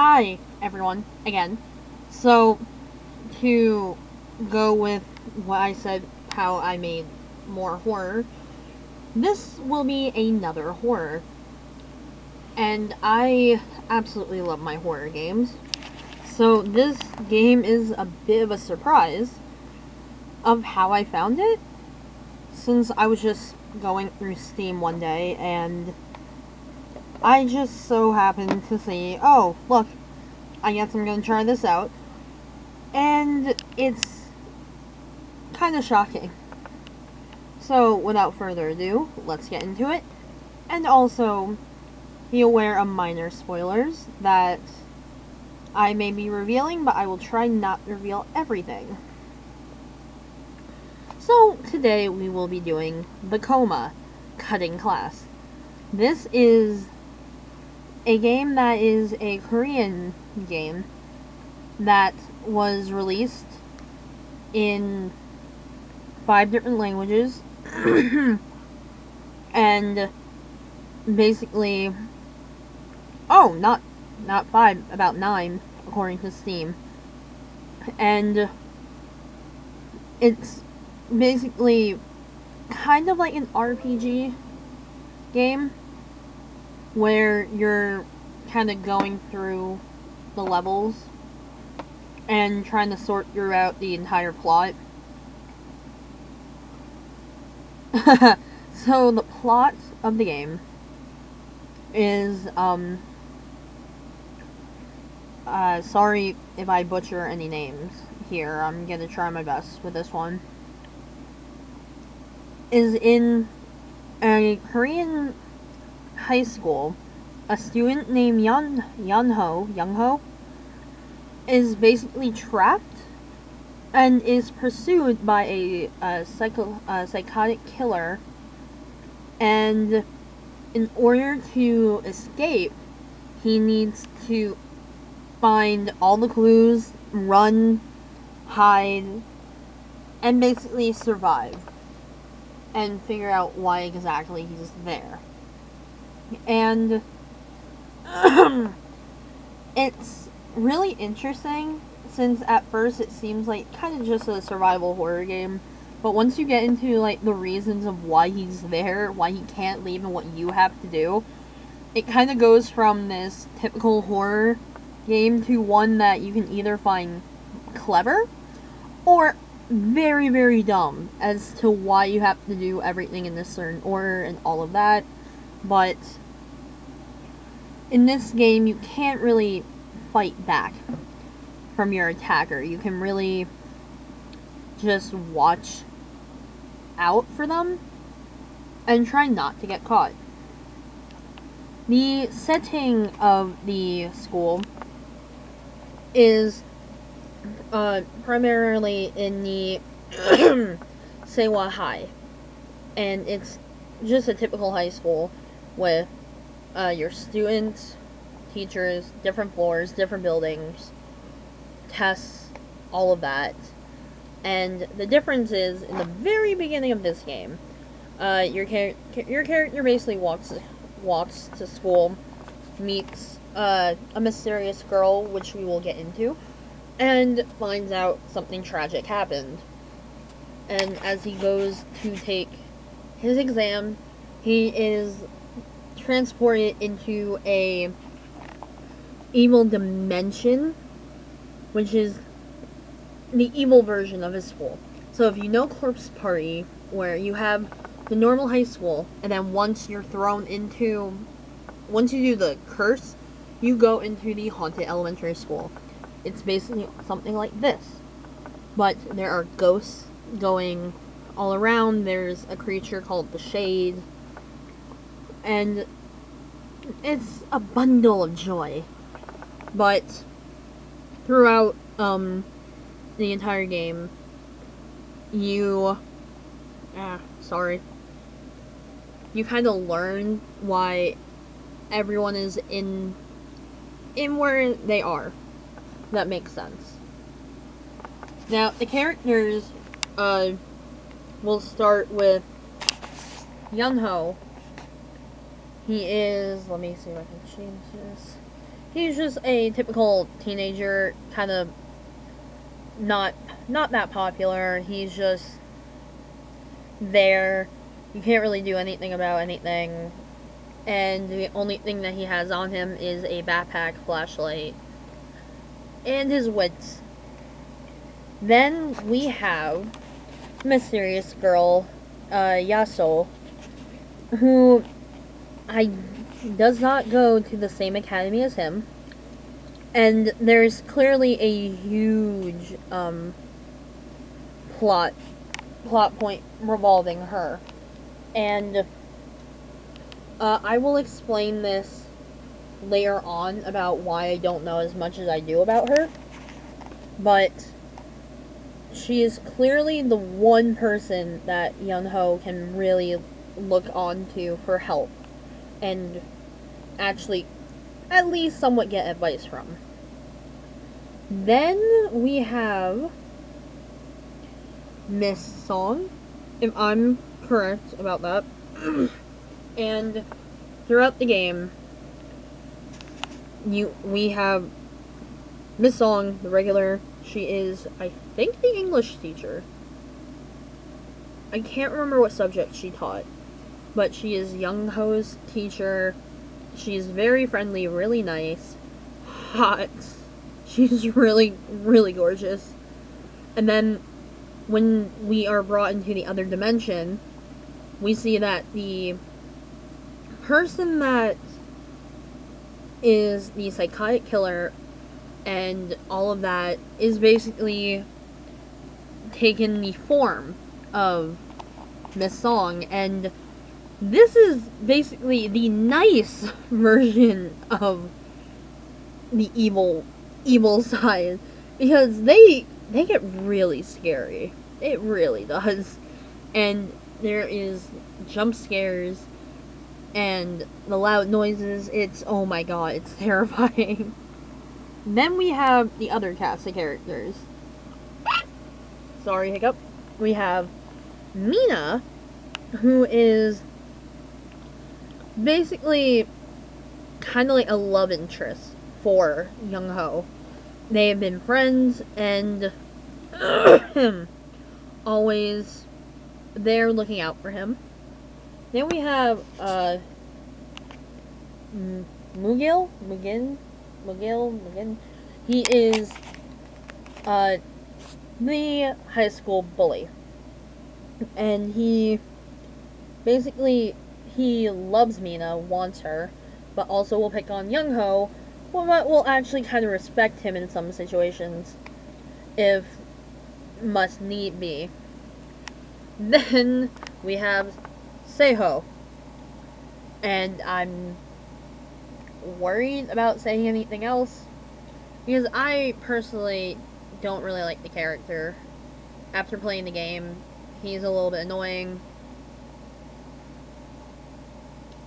Hi, everyone, again. So, to go with what I said, how I made more horror, this will be another horror. And I absolutely love my horror games. So, this game is a bit of a surprise of how I found it, since I was just going through Steam one day and I just so happened to see, oh, look, I guess I'm gonna try this out. And it's kind of shocking. So, without further ado, let's get into it. And also, be aware of minor spoilers that I may be revealing, but I will try not to reveal everything. So, today we will be doing the Coma Cutting Class. This is a game that is a Korean game that was released in 5 different languages and basically not 5, about 9 according to Steam. And it's basically kind of like an RPG game where you're kind of going through the levels and trying to sort throughout the entire plot. So the plot of the game is, sorry if I butcher any names here, I'm gonna try my best with this one. Is in a Korean high school, a student named Young-ho, is basically trapped and is pursued by a psychotic killer, and in order to escape, he needs to find all the clues, run, hide, and basically survive, and figure out why exactly he's there. And it's really interesting, since at first it seems like kind of just a survival horror game, but once you get into like the reasons of why he's there, why he can't leave, and what you have to do, it kind of goes from this typical horror game to one that you can either find clever or very, very dumb as to why you have to do everything in this certain order and all of that. But in this game, you can't really fight back from your attacker. You can really just watch out for them and try not to get caught. The setting of the school is primarily in the Seiwa High, and it's just a typical high school with your students, teachers, different floors, different buildings, tests, all of that. And the difference is, in the very beginning of this game, your character basically walks to school, meets a mysterious girl, which we will get into, and finds out something tragic happened. And as he goes to take his exam, he is transported into a evil dimension, which is the evil version of his school. So if you know Corpse Party, where you have the normal high school, and then once you do the curse, you go into the haunted elementary school. It's basically something like this. But there are ghosts going all around, there's a creature called the Shade, and it's a bundle of joy. But throughout the entire game, you kind of learn why everyone is in where they are. That makes sense. Now, the characters, we'll start with Yunho. He is, let me see if I can change this. He's just a typical teenager, kind of not that popular. He's just there. You can't really do anything about anything. And the only thing that he has on him is a backpack, flashlight, and his wits. Then we have mysterious girl, Yasol, who I does not go to the same academy as him, and there's clearly a huge plot point revolving her, and I will explain this later on about why I don't know as much as I do about her, but she is clearly the one person that Young-ho can really look on to for help and actually at least somewhat get advice from. Then we have Miss Song, if I'm correct about that. And throughout the game, we have Miss Song, the regular. She is, I think, the English teacher. I can't remember what subject she taught, but she is Young-ho's teacher. She's very friendly, really nice, hot. She's really, really gorgeous. And then when we are brought into the other dimension, we see that the person that is the psychotic killer and all of that is basically taken the form of Miss Song, and this is basically the nice version of the evil side, because they get really scary. It really does. And there is jump scares and the loud noises. It's, oh my god, it's terrifying. Then we have the other cast of characters. Sorry, hiccup. We have Mina, who is basically kind of like a love interest for Young-ho. They have been friends and always there looking out for him. Then we have Mugil. He is the high school bully, and he loves Mina, wants her, but also will pick on Young-ho, but will actually kind of respect him in some situations, if must need be. Then we have Seiho, and I'm worried about saying anything else, because I personally don't really like the character. After playing the game, he's a little bit annoying,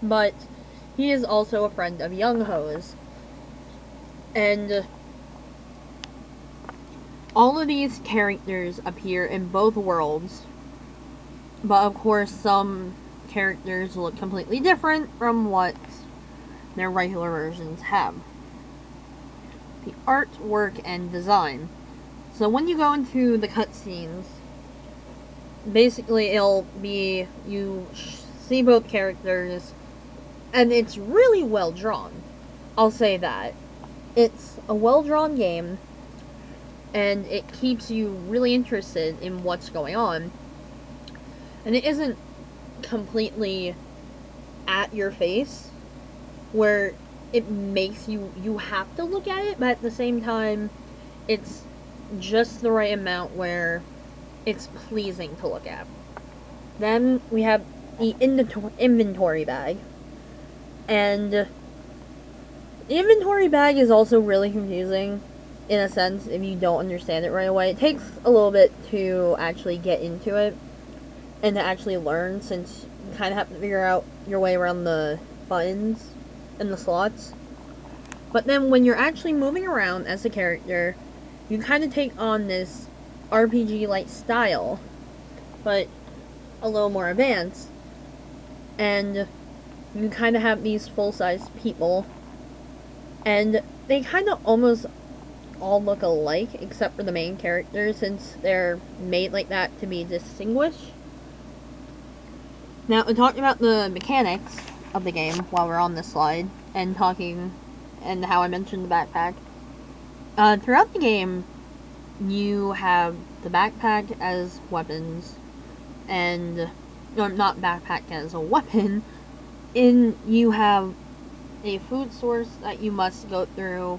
but he is also a friend of Young-ho's. And all of these characters appear in both worlds, but of course some characters look completely different from what their regular versions have. The artwork and design. So when you go into the cutscenes, basically it'll be, you see both characters, and it's really well drawn. I'll say that. It's a well drawn game, and it keeps you really interested in what's going on. And it isn't completely at your face, where it makes you have to look at it, but at the same time, it's just the right amount where it's pleasing to look at. Then we have the inventory bag. And the inventory bag is also really confusing, in a sense, if you don't understand it right away. It takes a little bit to actually get into it, and to actually learn, since you kind of have to figure out your way around the buttons and the slots. But then when you're actually moving around as a character, you kind of take on this RPG-like style, but a little more advanced. And you kind of have these full-size people, And they kind of almost all look alike, except for the main characters, since they're made like that to be distinguished. Now, talking about the mechanics of the game while we're on this slide, and how I mentioned the backpack. Throughout the game, you have the backpack as weapons, and, or not backpack as a weapon, you have a food source that you must go through,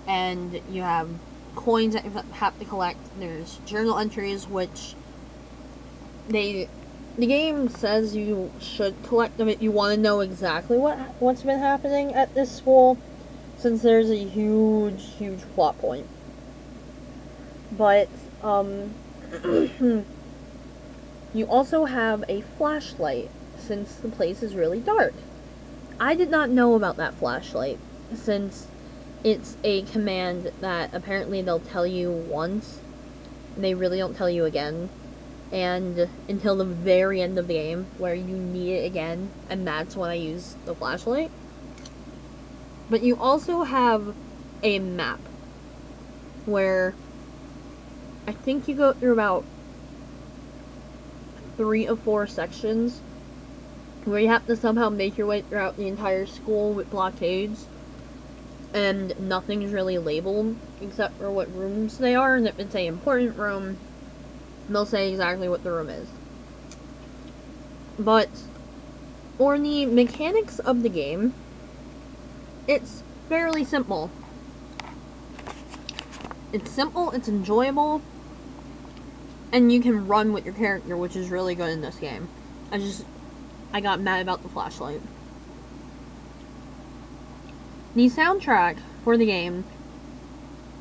and you have coins that you have to collect. There's journal entries, which the game says you should collect them if you want to know exactly what's been happening at this school, since there's a huge plot point. But you also have a flashlight, since the place is really dark. I did not know about that flashlight, since it's a command that apparently they'll tell you once, and they really don't tell you again, and until the very end of the game, where you need it again, and that's when I use the flashlight. But you also have a map, where I think you go through about 3 or 4 sections, where you have to somehow make your way throughout the entire school with blockades, and nothing's really labeled except for what rooms they are, and if it's an important room, they'll say exactly what the room is. But for the mechanics of the game, it's fairly simple. It's simple, it's enjoyable, and you can run with your character, which is really good in this game. I got mad about the flashlight. The soundtrack for the game,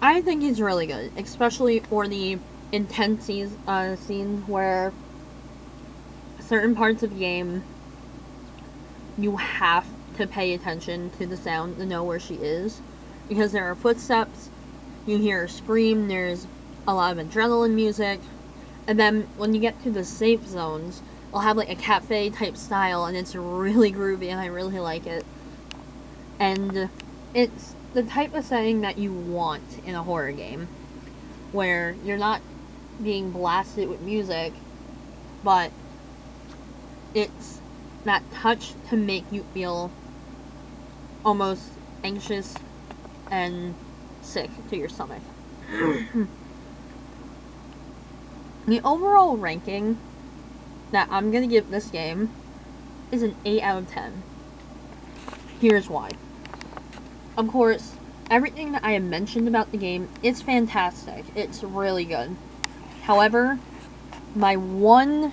I think is really good, especially for the intense scenes where certain parts of the game you have to pay attention to the sound to know where she is, because there are footsteps, you hear her scream, there's a lot of adrenaline music, and then when you get to the safe zones, it'll have like a cafe type style, and it's really groovy, and I really like it. And it's the type of setting that you want in a horror game, where you're not being blasted with music, but it's that touch to make you feel almost anxious and sick to your stomach. The overall ranking that I'm gonna give this game is an 8 out of 10. Here's why. Of course, everything that I have mentioned about the game is fantastic. It's really good. However, my one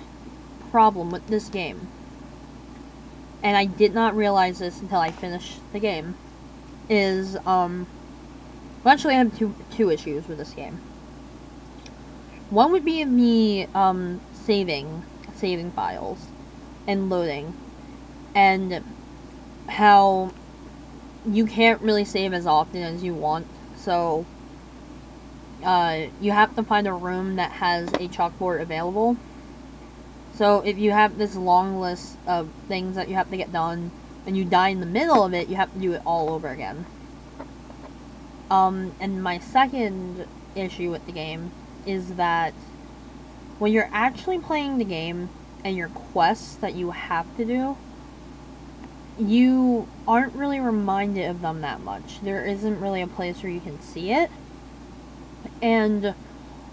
problem with this game, and I did not realize this until I finished the game, is, well, actually I have two issues with this game. One would be the, saving files, and loading, and how you can't really save as often as you want, so you have to find a room that has a chalkboard available. So if you have this long list of things that you have to get done, and you die in the middle of it, you have to do it all over again. And my second issue with the game is that when you're actually playing the game, and your quests that you have to do, you aren't really reminded of them that much. There isn't really a place where you can see it. And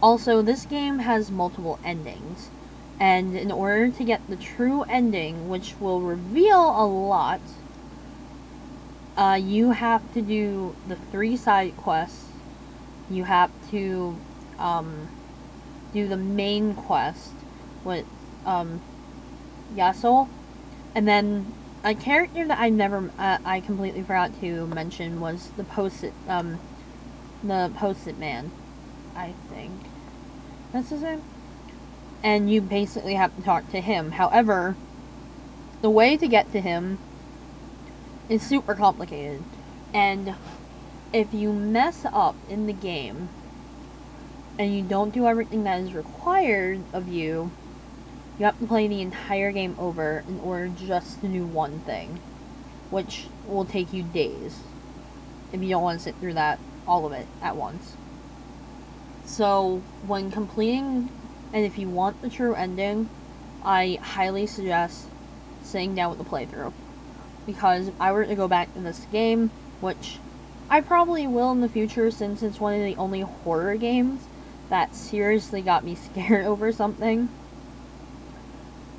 also, this game has multiple endings. And in order to get the true ending, which will reveal a lot, you have to do the 3 side quests. You have to do the main quest with Yall, and then a character that I completely forgot to mention was the Post-it man, I think that's his name. And you basically have to talk to him. However, the way to get to him is super complicated, and if you mess up in the game and you don't do everything that is required of you, you have to play the entire game over in order just to do one thing, which will take you days. if you don't want to sit through that, all of it at once. So, when completing, and if you want the true ending, I highly suggest sitting down with the playthrough. Because if I were to go back to this game, which I probably will in the future since it's one of the only horror games that seriously got me scared over something,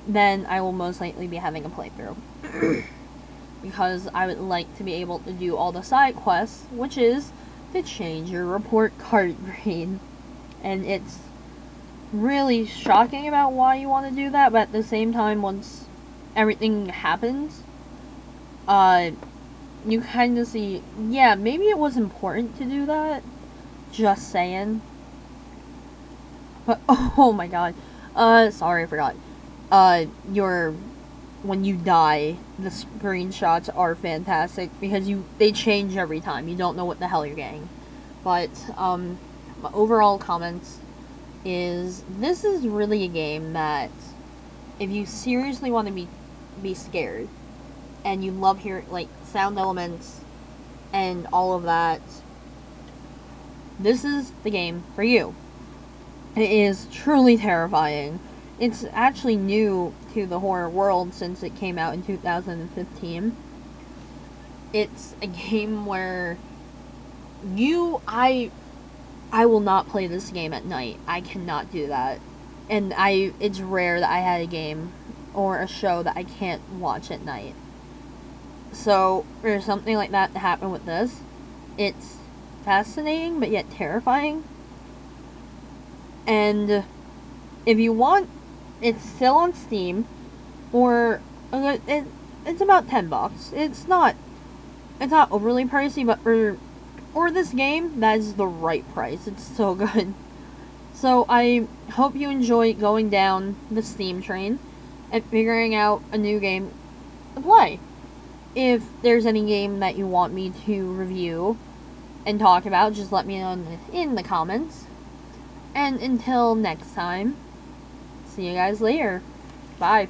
then I will most likely be having a playthrough. Because I would like to be able to do all the side quests, which is to change your report card grade. And it's really shocking about why you want to do that, but at the same time, once everything happens, you kind of see, yeah, maybe it was important to do that. Just saying. But, oh my god. Sorry, I forgot. When you die, the screenshots are fantastic because they change every time. You don't know what the hell you're getting. But, my overall comments is, this is really a game that, if you seriously want to be scared, and you love hearing, like, sound elements, and all of that, this is the game for you. It is truly terrifying. It's actually new to the horror world since it came out in 2015. It's a game where I will not play this game at night. I cannot do that. And it's rare that I had a game or a show that I can't watch at night. So, there's something like that to happen with this. It's fascinating, but yet terrifying. And if you want, it's still on Steam, or it's about $10. It's not overly pricey, but for this game, that is the right price. It's so good. So I hope you enjoy going down the Steam train and figuring out a new game to play. If there's any game that you want me to review and talk about, just let me know in the comments. And until next time, see you guys later. Bye.